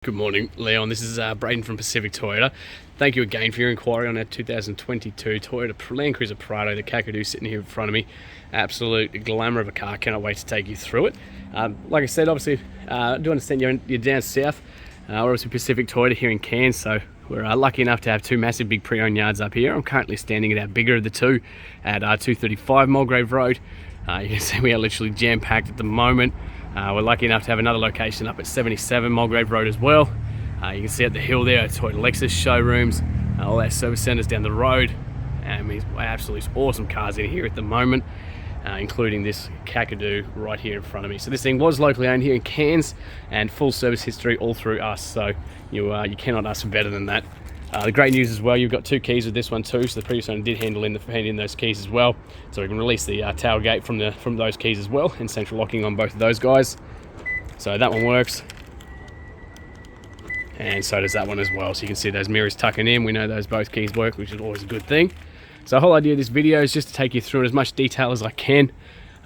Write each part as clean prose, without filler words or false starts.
Good morning, Leon. This is Braden from Pacific Toyota. Thank you again for your inquiry on our 2022 Toyota Landcruiser Prado, the Kakadu sitting here in front of me. Absolute glamour of a car. Cannot wait to take you through it. Like I said, obviously, I do understand you're down south. We're obviously Pacific Toyota here in Cairns, so we're lucky enough to have two massive big pre-owned yards up here. I'm currently standing at our bigger of the two at 235 Mulgrave Road. You can see we are literally jam-packed at the moment. We're lucky enough to have another location up at 77 Mulgrave Road as well. You can see at the hill there, Toyota Lexus showrooms, all our service centres down the road. These absolutely awesome cars in here at the moment, including this Kakadu right here in front of me. So this thing was locally owned here in Cairns and full service history all through us. So you cannot ask for better than that. The great news as well, you've got two keys with this one too, so the previous owner did hand in those keys as well, so we can release the tailgate from those keys as well, and central locking on both of those guys. So that one works, and so does that one as well. So you can see those mirrors tucking in. We know those both keys work, which is always a good thing. So the whole idea of this video is just to take you through in as much detail as I can.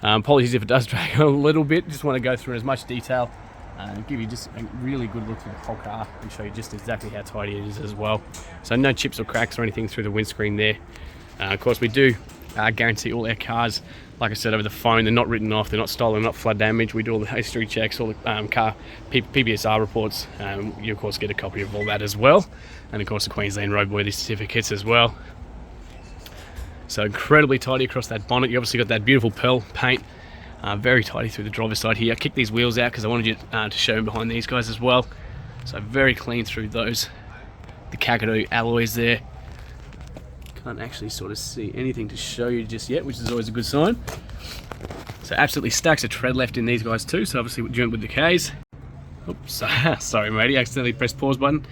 Apologies if it does drag on a little bit. Just want to go through in as much detail and give you just a really good look at the whole car and show you just exactly how tidy it is as well. So no chips or cracks or anything through the windscreen there. Of course, we do guarantee all our cars, like I said over the phone, they're not written off, they're not stolen, not flood damage. We do all the history checks, all the car PBSR reports. You of course get a copy of all that as well, and of course the Queensland roadworthy certificates as well. So incredibly tidy across that bonnet. You obviously got that beautiful pearl paint. Very tidy through the driver's side here. I kicked these wheels out because I wanted you to show them behind these guys as well. So very clean through those. The Kakadu alloys there. Can't actually sort of see anything to show you just yet, which is always a good sign. So absolutely stacks of tread left in these guys too. So obviously we're doing with the Ks. Oops, sorry matey, accidentally pressed pause button.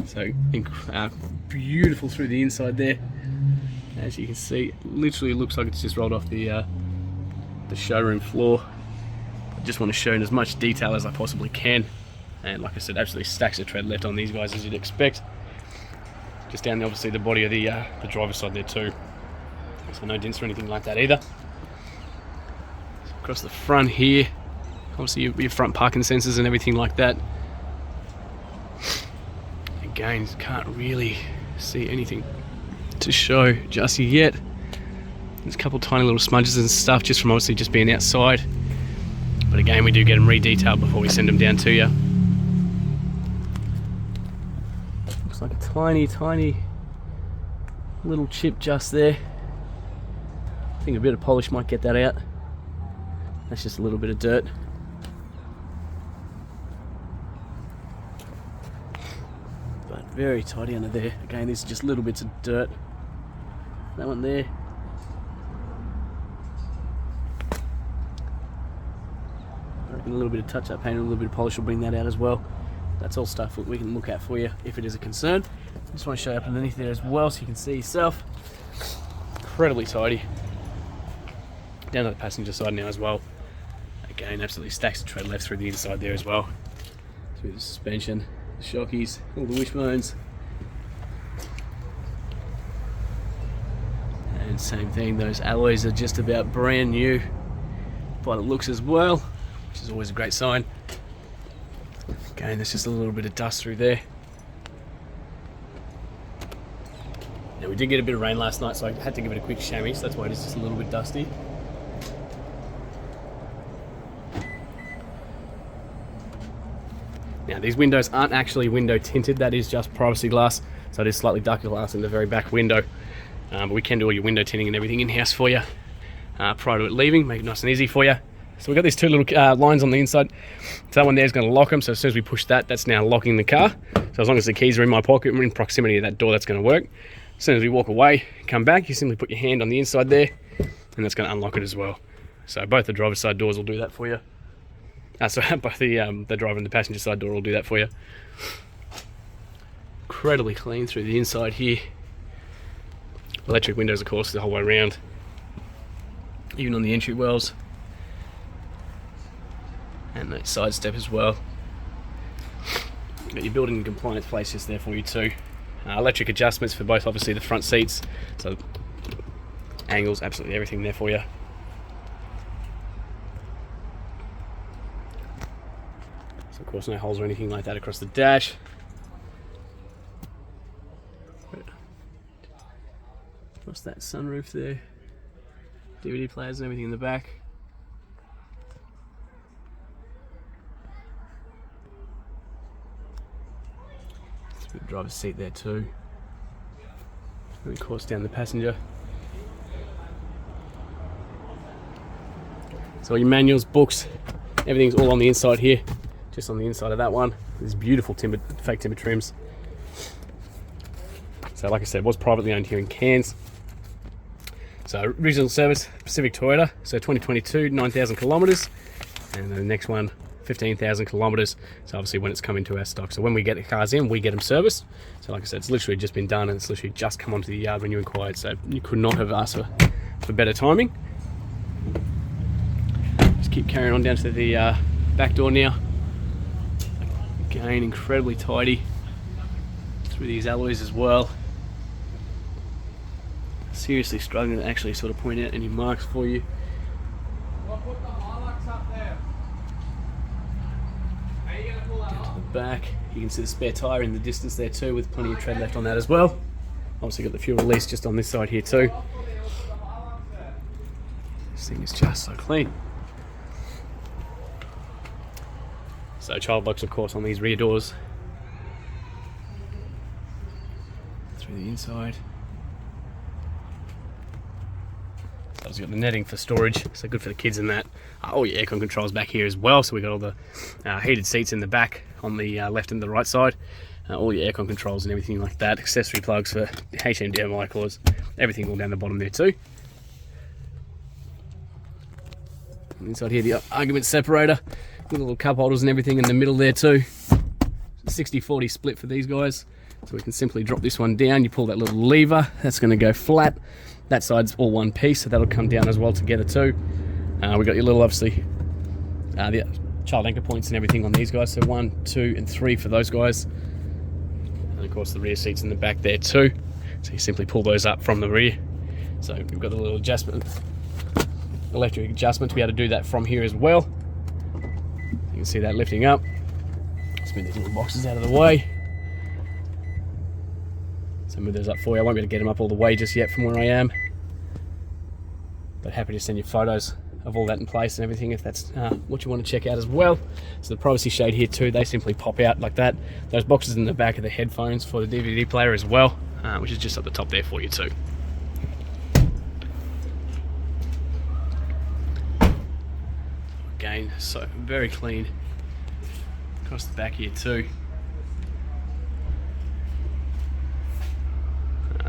So beautiful through the inside there. As you can see, literally looks like it's just rolled off the showroom floor. I just want to show in as much detail as I possibly can, and like I said, absolutely stacks of tread left on these guys as you'd expect. Just down there, obviously the body of the driver's side there too, so no dents or anything like that either. So across the front here, obviously your front parking sensors and everything like that. Again, can't really see anything to show just yet. There's a couple tiny little smudges and stuff just from obviously just being outside, but again we do get them re-detailed before we send them down to you. Looks like a tiny little chip just there. I think a bit of polish might get that out. That's just a little bit of dirt. But very tidy under there. Again, these are just little bits of dirt. That one there. A little bit of touch-up paint and a little bit of polish will bring that out as well. That's all stuff that we can look at for you if it is a concern. I just want to show you up underneath there as well so you can see yourself. Incredibly tidy. Down to the passenger side now as well. Again, absolutely stacks of tread left through the inside there as well. Through the suspension, the shockies, all the wishbones. And same thing, those alloys are just about brand new by the looks as well, which is always a great sign. Again, there's just a little bit of dust through there. Now we did get a bit of rain last night, so I had to give it a quick chamois, so that's why it is just a little bit dusty. Now these windows aren't actually window tinted, that is just privacy glass, so it is slightly darker glass in the very back window. But we can do all your window tinting and everything in-house for you prior to it leaving, make it nice and easy for you. So we've got these two little lines on the inside. So that one there is going to lock them. So as soon as we push that, that's now locking the car. So as long as the keys are in my pocket, we're in proximity to that door, that's going to work. As soon as we walk away, come back, you simply put your hand on the inside there, and that's going to unlock it as well. So both the driver's side doors will do that for you. So both the driver and the passenger side door will do that for you. Incredibly clean through the inside here. Electric windows, of course, the whole way around. Even on the entry wells. And that side step as well. Got your building compliance place just there for you too. Electric adjustments for both, obviously the front seats, so angles, absolutely everything there for you. course, no holes or anything like that across the dash. Across that sunroof there. DVD players and everything in the back. The driver's seat there too. And of course down the passenger. So all your manuals, books, everything's all on the inside here. Just on the inside of that one. These beautiful timber, fake timber trims. So like I said, it was privately owned here in Cairns. So original service, Pacific Toyota. So 2022, 9,000 kilometers. And the next one, 15,000 kilometers. So obviously when it's come into our stock. So when we get the cars in, we get them serviced. So like I said, it's literally just been done and it's literally just come onto the yard when you inquired. So you could not have asked for better timing. Just keep carrying on down to the back door now. Again, incredibly tidy through these alloys as well. Seriously struggling to actually sort of point out any marks for you. Down to the back, you can see the spare tyre in the distance there too, with plenty of tread left on that as well. Obviously got the fuel release just on this side here too. This thing is just so clean. So child locks of course on these rear doors. Through the inside. So obviously got the netting for storage, so good for the kids in that. All your aircon controls back here as well, so we got all the heated seats in the back on the left and the right side. All your aircon controls and everything like that. Accessory plugs for HMDMI cords, everything all down the bottom there too. And inside here, the argument separator with little cup holders and everything in the middle there too. 60-40 split for these guys. So we can simply drop this one down. You pull that little lever, that's going to go flat. That side's all one piece, so that'll come down as well together too. We got your little, obviously, the child anchor points and everything on these guys. So 1, 2, and 3 for those guys. And of course the rear seats in the back there too. So you simply pull those up from the rear. So we've got the little adjustment, electric adjustment to be able to do that from here as well. You can see that lifting up. Let's move these little boxes out of the way. So move those up for you. I won't be able to get them up all the way just yet from where I am. But happy to send you photos of all that in place and everything if that's what you want to check out as well. So the privacy shade here too, they simply pop out like that. Those boxes in the back are the headphones for the DVD player as well, which is just up the top there for you too. Again, so very clean across the back here too.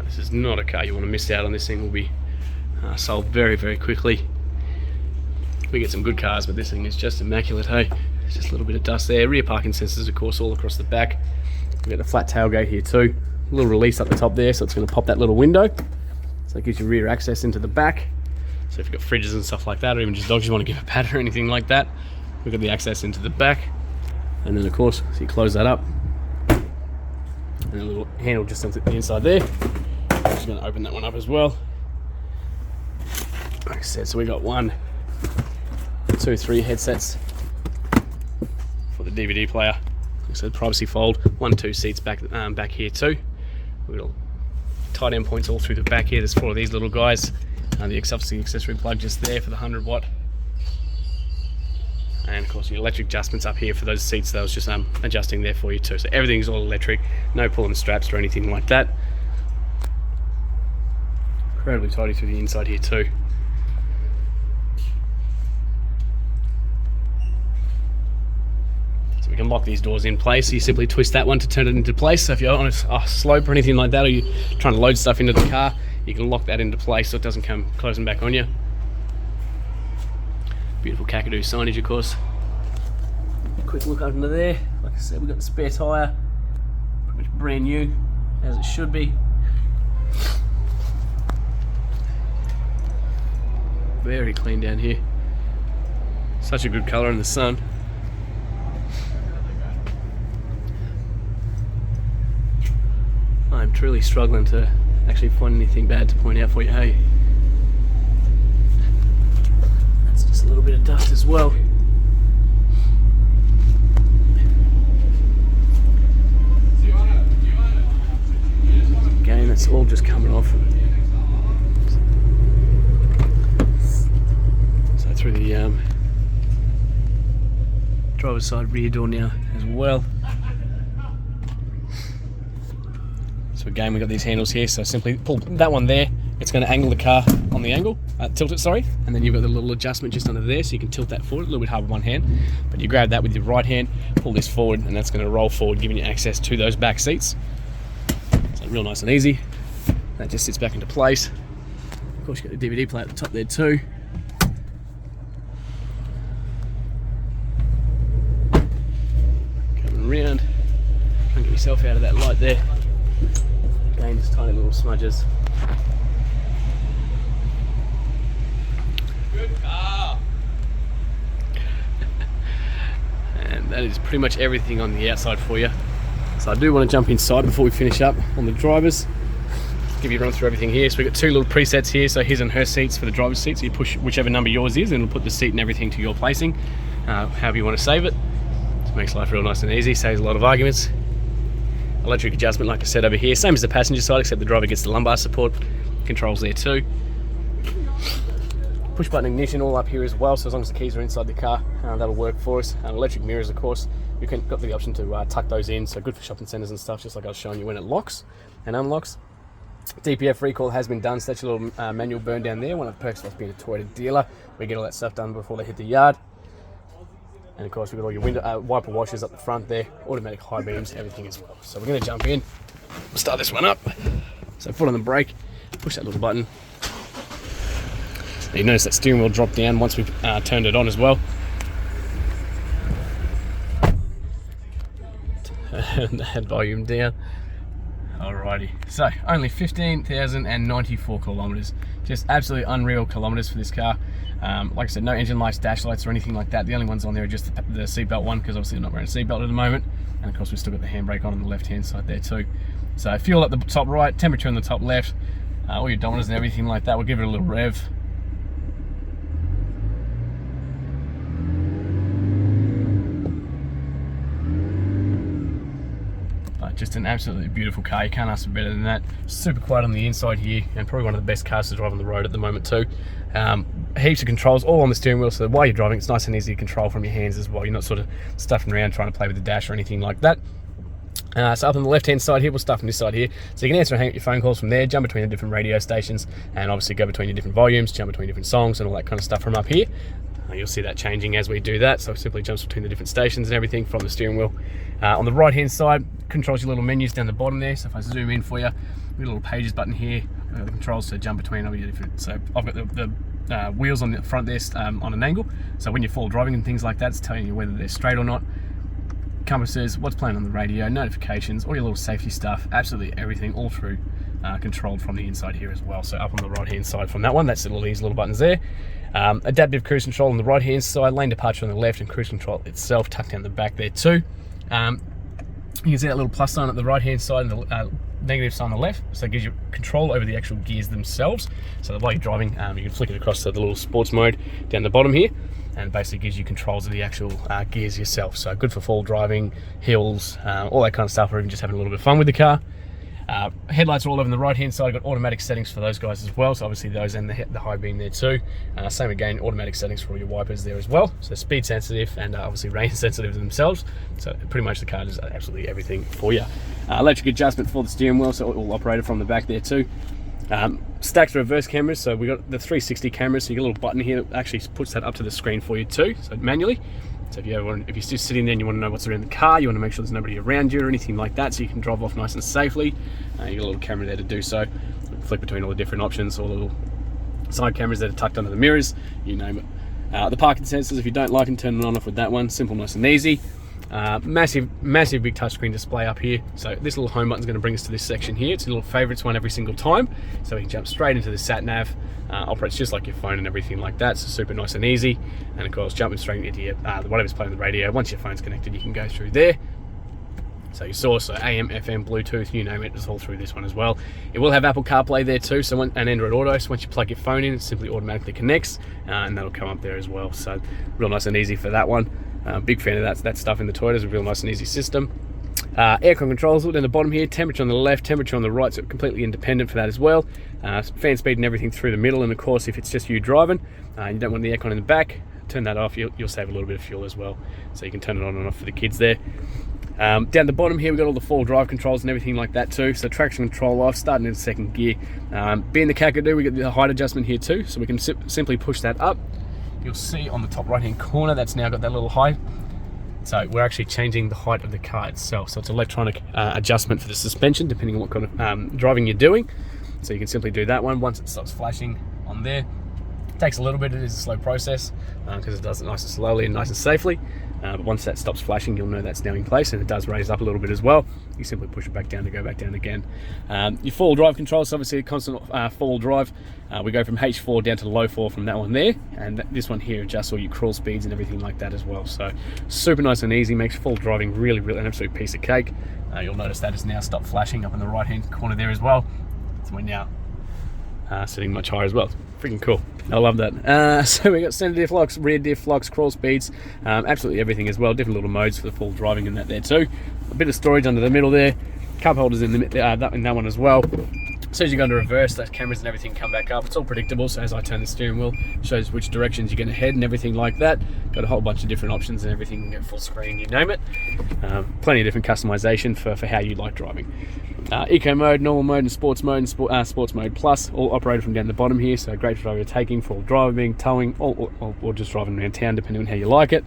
This is not a car you want to miss out on. This thing will be sold very, very quickly. We get some good cars, but this thing is just immaculate, hey? There's just a little bit of dust there. Rear parking sensors, of course, all across the back. We've got a flat tailgate here too. A little release up the top there, so it's going to pop that little window. So it gives you rear access into the back. So if you've got fridges and stuff like that, or even just dogs you want to give a pat or anything like that, we've got the access into the back. And then, of course, so you close that up. And a little handle just on the inside there. I'm just going to open that one up as well. Like I said, so we got 1, 2, 3 headsets for the DVD player. Like I said, privacy fold. 1, 2 seats back here too. We've got tight end points all through the back here. There's 4 of these little guys. The accessory plug just there for the 100 watt. And of course your electric adjustments up here for those seats that I was just adjusting there for you too. So everything's all electric, no pulling straps or anything like that. Incredibly tidy through the inside here too. So we can lock these doors in place. So you simply twist that one to turn it into place. So if you're on a slope or anything like that, or you're trying to load stuff into the car, you can lock that into place so it doesn't come closing back on you. Beautiful Kakadu signage, of course. Quick look under there. Like I said, we've got the spare tyre, pretty much brand new, as it should be. Very clean down here. Such a good colour in the sun. I'm truly struggling to actually find anything bad to point out for you, hey. That's just a little bit of dust as well. all just coming off. So through the driver's side rear door now as well. So again, we've got these handles here, so simply pull that one there. It's going to angle the car on the angle, tilt it, sorry, and then you've got the little adjustment just under there, so you can tilt that forward, a little bit hard with one hand, but you grab that with your right hand, pull this forward, and that's going to roll forward, giving you access to those back seats. So real nice and easy. That just sits back into place. Of course, you've got the DVD player at the top there too. Coming around, try and get yourself out of that light there. Again, just tiny little smudges. Good car. And that is pretty much everything on the outside for you. So I do want to jump inside before we finish up on the drivers. Give you a run through everything here. So we've got two little presets here. So his and her seats for the driver's seat. So you push whichever number yours is, and it'll put the seat and everything to your placing, however you want to save it. It makes life real nice and easy. Saves a lot of arguments. Electric adjustment, like I said over here, same as the passenger side, except the driver gets the lumbar support. Controls there too. Push button ignition all up here as well, so as long as the keys are inside the car, that'll work for us. Electric mirrors, of course, you can got the option to tuck those in, so good for shopping centres and stuff, just like I was showing you when it locks and unlocks. DPF recall has been done, so that's a little manual burn down there. One of the perks of being a Toyota dealer, we get all that stuff done before they hit the yard. And of course, we've got all your window wiper washers up the front there, automatic high beams, everything as well. So we're going to jump in, start this one up. So foot on the brake, push that little button. Now you notice that steering wheel dropped down once we've turned it on as well. Turn that volume down. Alrighty, so only 15,094 kilometers. Just absolutely unreal kilometers for this car. Like I said, no engine lights, dash lights or anything like that. The only ones on there are just the seatbelt one, because obviously I'm not wearing a seatbelt at the moment. And of course we've still got the handbrake on the left hand side there too. So fuel at the top right, temperature on the top left, all your odometers and everything like that. We'll give it a little rev. Just an absolutely beautiful car. You can't ask for better than that. Super quiet on the inside here, and probably one of the best cars to drive on the road at the moment too. Heaps of controls all on the steering wheel, so while you're driving it's nice and easy to control from your hands as well. You're not sort of stuffing around trying to play with the dash or anything like that. So up on the left hand side here, we'll start from this side here, so you can answer and hang up your phone calls from there, jump between the different radio stations, and obviously go between your different volumes, jump between different songs and all that kind of stuff from up here. You'll see that changing as we do that, so it simply jumps between the different stations and everything from the steering wheel. On the right hand side, controls your little menus down the bottom there. So if I zoom in for you, we've got a little pages button here, the controls to jump between all your different. So I've got the wheels on the front there on an angle, so when you're full driving and things like that, it's telling you whether they're straight or not. Compasses, what's playing on the radio, notifications, all your little safety stuff, absolutely everything, all through controlled from the inside here as well. So up on the right hand side from that one, that's all these little buttons there. Adaptive cruise control on the right hand side, lane departure on the left, and cruise control itself tucked down the back there too. You can see that little plus sign at the right hand side and the negative sign on the left, so it gives you control over the actual gears themselves, so that while you're driving you can flick it across to the little sports mode down the bottom here, and basically gives you controls of the actual gears yourself. So good for full driving, hills, all that kind of stuff, or even just having a little bit of fun with the car. Headlights are all over on the right hand side. Got automatic settings for those guys as well, so obviously those and the high beam there too. Same again, automatic settings for all your wipers there as well, so speed sensitive and obviously rain sensitive themselves, so pretty much the car does absolutely everything for you. Electric adjustment for the steering wheel, so it will operate from the back there too. Stacked reverse cameras, so we got the 360 cameras, so you got a little button here that actually puts that up to the screen for you too, so manually. So if you're still sitting there and you want to know what's around the car, you want to make sure there's nobody around you or anything like that, so you can drive off nice and safely. You got a little camera there to do so. Flick between all the different options, all the little side cameras that are tucked under the mirrors, you name it. The parking sensors, if you don't like them, turn it on off with that one. Simple, nice and easy. Massive big touchscreen display up here. So this little home button is going to bring us to this section here. It's a little favorites one every single time, so we can jump straight into the sat nav. Operates just like your phone and everything like that, so super nice and easy. And of course, jumping straight into your whatever's playing on the radio. Once your phone's connected, you can go through there. So your source, so AM, FM, Bluetooth, you name it, it's all through this one as well. It will have Apple CarPlay there too, so and Android Auto. So once you plug your phone in, it simply automatically connects, and that'll come up there as well. So real nice and easy for that one. Big fan of that stuff in the Toyotas, a real nice and easy system. Aircon controls, look down the bottom here, temperature on the left, temperature on the right, so completely independent for that as well. Fan speed and everything through the middle, and of course if it's just you driving, you don't want the aircon in the back, turn that off, you'll save a little bit of fuel as well. So you can turn it on and off for the kids there. Down the bottom here, we've got all the 4-drive controls and everything like that too. So traction control off, starting in second gear. Being the Kakadu, we got the height adjustment here too, so we can simply push that up. You'll see on the top right hand corner, that's now got that little height. So we're actually changing the height of the car itself. So it's electronic adjustment for the suspension, depending on what kind of driving you're doing. So you can simply do that one. Once it stops flashing on there, it takes a little bit, it is a slow process because it does it nice and slowly and nice and safely. But once that stops flashing, you'll know that's now in place, and it does raise up a little bit as well. You simply push it back down to go back down again. Your 4-wheel drive control is obviously a constant 4-wheel drive. We go from H4 down to low 4 from that one there, and this one here adjusts all your crawl speeds and everything like that as well. So super nice and easy, makes full driving really an absolute piece of cake. You'll notice that has now stopped flashing up in the right hand corner there as well. So we're now sitting much higher as well. Freaking cool. I love that. So we got center diff locks, rear diff locks, crawl speeds, absolutely everything as well. Different little modes for the full driving in that there too. A bit of storage under the middle there. Cup holders in that one as well. As soon as you go into reverse, those cameras and everything come back up. It's all predictable, so as I turn the steering wheel, it shows which directions you're going to head and everything like that. Got a whole bunch of different options and everything. You can go full screen, you name it. Plenty of different customization for how you like driving. Eco mode, normal mode, and sports mode, and sports mode plus, all operated from down the bottom here. So great for driving, taking, for driving, towing, or just driving around town, depending on how you like it.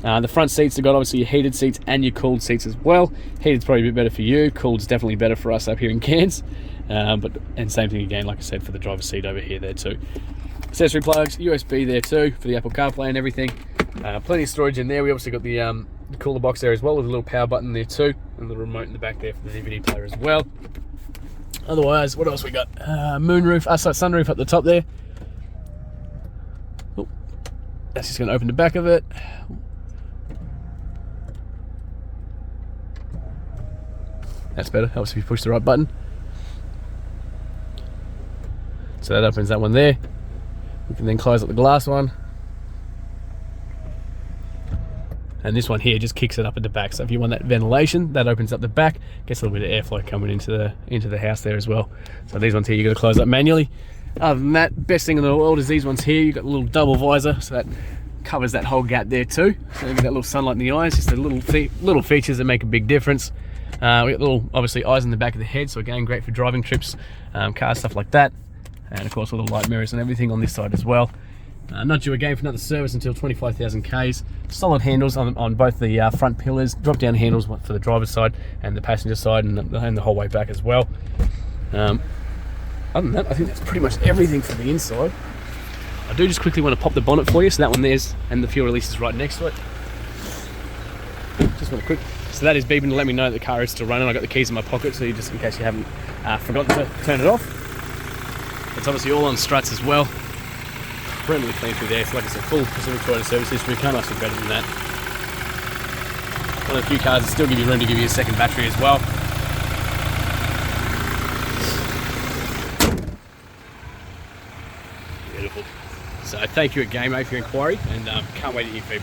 The front seats have got obviously your heated seats and your cooled seats as well. Heated's probably a bit better for you. Cooled's definitely better for us up here in Cairns. And same thing again, like I said, for the driver's seat over here there too. Accessory plugs, USB there too for the Apple CarPlay and everything. Plenty of storage in there. We obviously got the cooler box there as well with a little power button there too, and the remote in the back there for the DVD player as well. Otherwise, what else we got? Sunroof up the top there. Oh, that's just going to open the back of it. That's better, helps if you push the right button. So that opens that one there. We can then close up the glass one. And this one here just kicks it up at the back. So if you want that ventilation, that opens up the back, gets a little bit of airflow coming into the house there as well. So these ones here you got to close up manually. Other than that, best thing in the world is these ones here. You've got a little double visor, so that covers that whole gap there too. So you get that little sunlight in the eyes, just the little features that make a big difference. We got little, obviously, eyes in the back of the head, so again, great for driving trips, cars, stuff like that. And of course all the light mirrors and everything on this side as well. Not due again for another service until 25,000 Ks. Solid handles on both the front pillars, drop down handles for the driver's side and the passenger side, and the whole way back as well. Other than that, I think that's pretty much everything for the inside. I do just quickly want to pop the bonnet for you, so that one there's, and the fuel release is right next to it. Just want to quick. So that is beeping to let me know that the car is still running. I got the keys in my pocket, so just in case you haven't forgotten to turn it off. It's obviously all on struts as well. Incredibly clean through there. So like I said, full Pacific Toyota service history. Can't ask for better than that. One of the few cars that still give you room to give you a second battery as well. Beautiful. So thank you again, mate, for your inquiry, and can't wait to hear feedback.